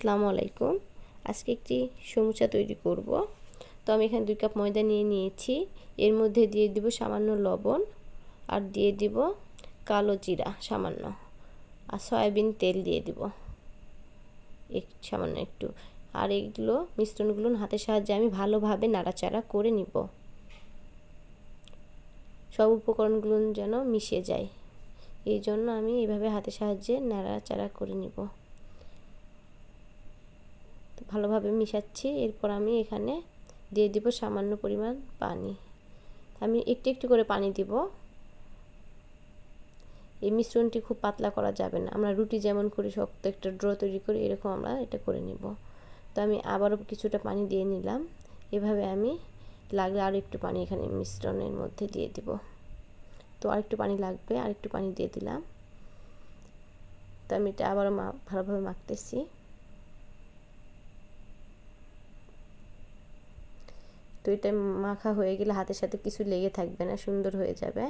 আসসালামু আলাইকুম। আজকে একটি সমুচা তৈরি করব। তো আমি এখানে 2 কাপ ময়দা নিয়ে নিয়েছি। এর মধ্যে দিয়ে দিব সামান্য লবণ আর দিয়ে দিব কালো জিরা সামান্য, আর সয়াবিন তেল দিয়ে দিব সামান্য একটু। আর এইগুলো মিশ্রণগুলো হাতের সাহায্যে আমি ভালোভাবে নাড়াচাড়া করে নিব। সব উপকরণগুলো যেন মিশে যায়, এই জন্য আমি এইভাবে হাতের সাহায্যে নাড়াচাড়া করে নিব। ভালোভাবে মিশাচ্ছি। এরপর আমি এখানে দিয়ে দিব সামান্য পরিমাণ পানি। আমি একটু একটু করে পানি দিব। এই মিশ্রণটি খুব পাতলা করা যাবে না। আমরা রুটি যেমন করে শক্ত একটা ড্র তৈরি করি, এরকম আমরা এটা করে নিব। তো আমি আবারও কিছুটা পানি দিয়ে নিলাম। এভাবে আমি লাগলে আরও একটু পানি এখানে মিশ্রণের মধ্যে দিয়ে দিব। তো আরেকটু পানি লাগবে, আরেকটু পানি দিয়ে দিলাম। তো আমি এটা আবারও ভালোভাবে মাখতেছি। তো এটা মাখা হয়ে গেলে হাতের সাথে কিছু লেগে থাকবে না, সুন্দর হয়ে যাবে।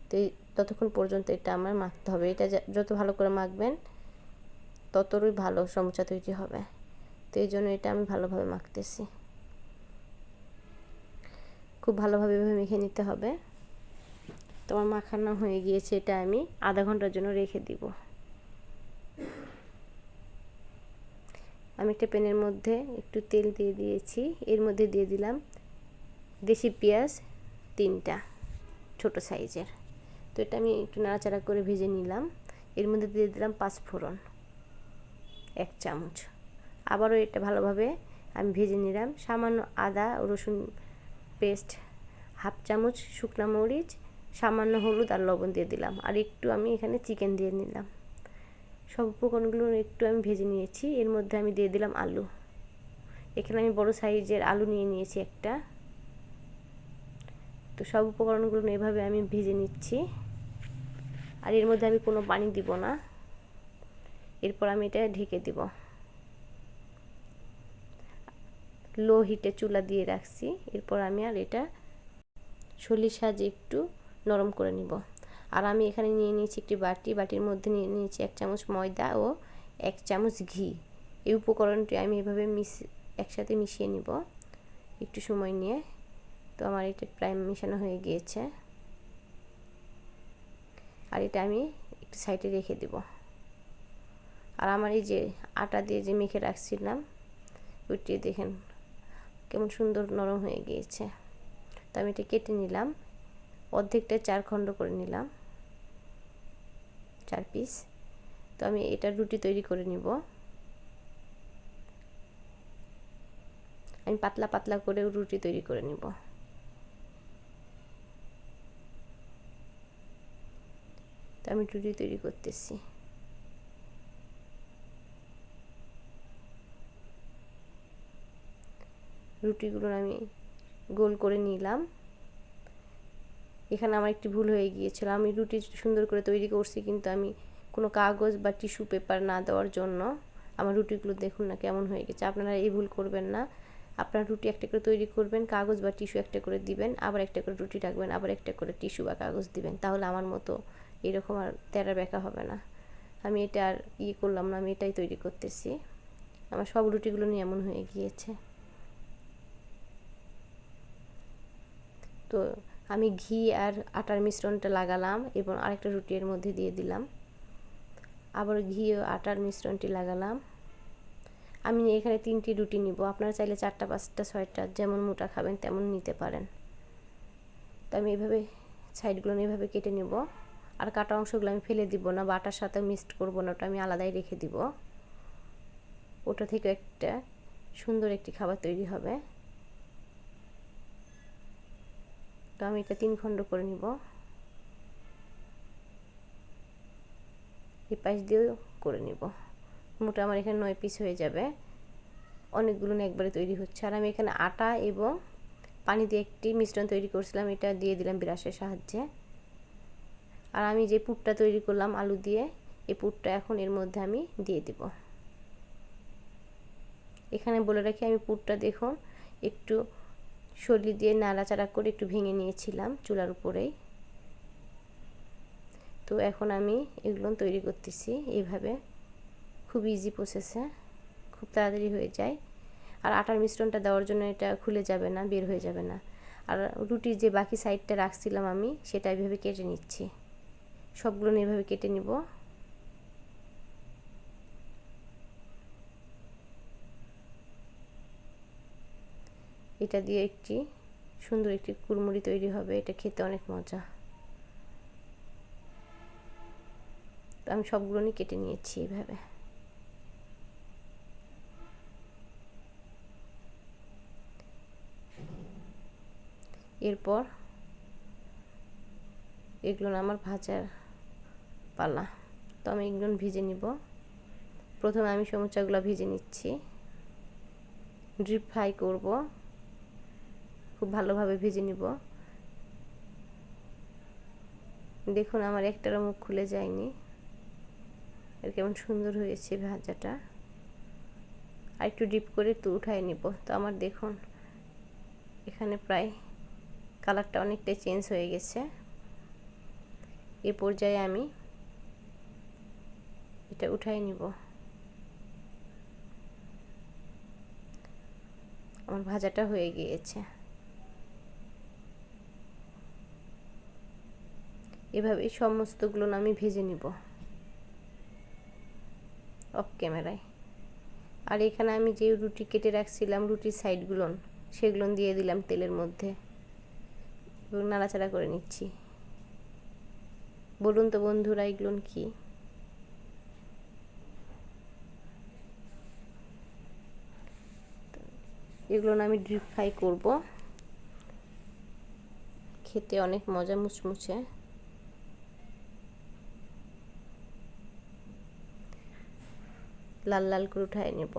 তো ততক্ষণ পর্যন্ত এটা আমার মাখতে হবে। এটা যত ভালো করে মাখবেন ততই ভালো সমুচা তৈরি হবে। তো এই জন্য এটা আমি ভালোভাবে মাখতেছি। খুব ভালোভাবে মেখে নিতে হবে। তো আমার মাখানো হয়ে গিয়েছে। এটা আমি আধা ঘন্টার জন্য রেখে দিব। আমি একটা প্যানের মধ্যে একটু তেল দিয়ে দিয়েছি। এর মধ্যে দিয়ে দিলাম দেশি পেঁয়াজ 3টা ছোট সাইজের। তো এটা আমি একটু নাড়াচাড়া করে ভেজে নিলাম। এর মধ্যে দিয়ে দিলাম 5 ফোড়ন 1 চামচ। আবারও এটা ভালোভাবে আমি ভেজে নিলাম। সামান্য আদা ও রসুন পেস্ট 1/2 চামচ, শুকনো মরিচ, সামান্য হলুদ আর লবণ দিয়ে দিলাম। আর একটু আমি এখানে চিকেন দিয়ে নিলাম। সব উপকরণগুলো একটু আমি ভেজে নিয়েছি। এর মধ্যে আমি দিয়ে দিলাম আলু। এখানে আমি বড় সাইজের আলু নিয়ে নিয়েছি একটা। তো সব উপকরণগুলো এভাবে আমি ভেজে নিচ্ছি। আর এর মধ্যে আমি কোনো পানি দিব না। এরপর আমি এটা ঢেকে দিব। লো হিটে চুলা দিয়ে রাখছি। এরপর আমি আর এটা ছুরির সাহায্যে একটু নরম করে নিব। আর আমি এখানে নিয়ে নিয়েছি একটি বাটির মধ্যে নিয়ে নিয়েছি 1 চামচ ময়দা ও 1 চামচ ঘি। এই উপকরণটি আমি এভাবে একসাথে মিশিয়ে নিব একটু সময় নিয়ে। তো আমার এটা প্রায় মেশানো হয়ে গিয়েছে। আর এটা আমি একটু সাইডে রেখে দেব। আর আমার এই যে আটা দিয়ে যে মেখে রাখছিলাম, ওইটি দেখেন কেমন সুন্দর নরম হয়ে গিয়েছে। তো আমি এটা কেটে নিলাম। অর্ধেকটা 4 খণ্ড করে নিলাম, 4 পিস। তো আমি এটা রুটি তৈরি করে নিব। আমি পাতলা পাতলা করে রুটি তৈরি করে নিব। তো আমি রুটি তৈরি করতেছি। রুটিগুলো আমি গোল করে নিলাম। এখানে আমার একটি ভুল হয়ে গিয়েছিল। আমি রুটি সুন্দর করে তৈরি করছি, কিন্তু আমি কোনো কাগজ বা টিস্যু পেপার না দেওয়ার জন্য আমার রুটিগুলো দেখুন না কেমন হয়ে গেছে। আপনারা এই ভুল করবেন না। আপনারা রুটি একটা করে তৈরি করবেন, কাগজ বা টিস্যু একটা করে দিবেন, আবার একটা করে রুটি রাখবেন, আবার একটা করে টিস্যু বা কাগজ দিবেন। তাহলে আমার মতো এরকম আর তেরা বেঁকা হবে না। আমি এটা আর করলাম না, আমি এটাই তৈরি করতেছি। আমার সব রুটিগুলো নিয়ে এমন হয়ে গিয়েছে। তো আমি ঘি আর আটার মিশ্রণটা লাগালাম এবং আরেকটা রুটি এর মধ্যে দিয়ে দিলাম। আবার ঘি ও আটার মিশ্রণটি লাগালাম। আমি এখানে 3টি রুটি নিব। আপনারা চাইলে 4টা 5টা 6টা যেমন মোটা খাবেন তেমন নিতে পারেন। তো আমি এইভাবে সাইডগুলো এইভাবে কেটে নেব। আর কাটা অংশগুলো আমি ফেলে দিব না, বাটার সাথে মিক্সড করব না, ওটা আমি আলাদাই রেখে দিব। ওটা থেকে একটা সুন্দর একটি খাবার তৈরি হবে। তো আমি এটা 3 খণ্ড করে নিব। এই পাশ দিয়েও করে নিব। মোটা আমার এখানে 9 পিস হয়ে যাবে। অনেকগুলো একবারে তৈরি হচ্ছে। আর আমি এখানে আটা এবং পানি দিয়ে একটি মিশ্রণ তৈরি করছিলাম, এটা দিয়ে দিলাম ব্রাশের সাহায্যে। আর আমি যে পুরটা তৈরি করলাম আলু দিয়ে, এই পুরটা এখন এর মধ্যে আমি দিয়ে দিব। এখানে বলে রাখি, আমি পুরটা দেখুন একটু ছুরি দিয়ে নাড়াচাড়া করে একটু ভেঙে নিয়েছিলাম চুলার উপরেই। তো এখন আমি এগুলো তৈরি করতেছি এইভাবে, খুব ইজি প্রসেসে খুব তাড়াতাড়ি হয়ে যায়। আর আটার মিশ্রণটা দেওয়ার জন্য এটা খুলে যাবে না, বের হয়ে যাবে না। আর রুটির যে বাকি সাইডটা রাখছিলাম আমি, সেটা এইভাবে কেটে নিচ্ছি। সবগুলো এইভাবে কেটে নিব। এটা দিয়ে একটি সুন্দর একটি কুড়মুড়ি তৈরি হবে, এটা খেতে অনেক মজা। তো আমি সবগুলো নিয়ে কেটে নিয়েছি এইভাবে। এরপর এগুলো আমার ভাজার পালা। তো আমি এগুলো ভেজে নিব। প্রথমে আমি সমুচাগুলো ভেজে নিচ্ছি, ডিপ ফ্রাই করব, খুব ভালোভাবে ভেজে নিব। দেখুন আমার একটারও মুখ খুলে যায়নি, আর কেমন সুন্দর হয়েছে ভাজাটা। আর একটু ডিপ করে তো উঠাই নিব। তো আমার দেখুন এখানে প্রায় কালারটা অনেকটাই চেঞ্জ হয়ে গেছে। এই পর্যায়ে আমি এটা উঠাই নিব। আমার ভাজাটা হয়ে গিয়েছে। এভাবে সমস্তগুলো আমি ভেজে নিব অফ ক্যামেরায়। আর এখানে আমি যে রুটি কেটে রাখছিলাম, রুটির সাইডগুলো সেগুলো দিয়ে দিলাম তেলের মধ্যে এবং নাড়াচাড়া করে নিচ্ছি। বলুন তো বন্ধুরা, এগুলো কি? এগুলো আমি ডিপ ফ্রাই করব, খেতে অনেক মজা, মুচমুচে। লাল লাল করে উঠাই নেব।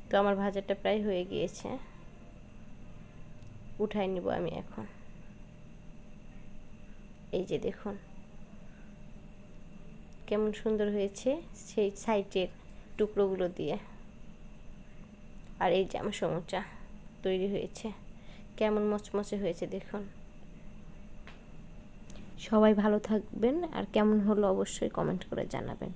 তো আমার ভাজাটা প্রায় হয়ে গিয়েছে, উঠাই নিব আমি এখন। এই যে দেখুন কেমন সুন্দর হয়েছে সেই সাইডের টুকরোগুলো দিয়ে। আর এই যে আমার সমুচা তৈরি হয়েছে, কেমন মচমচে হয়েছে দেখুন। সবাই ভালো থাকবেন, আর কেমন হলো অবশ্যই কমেন্ট করে জানাবেন।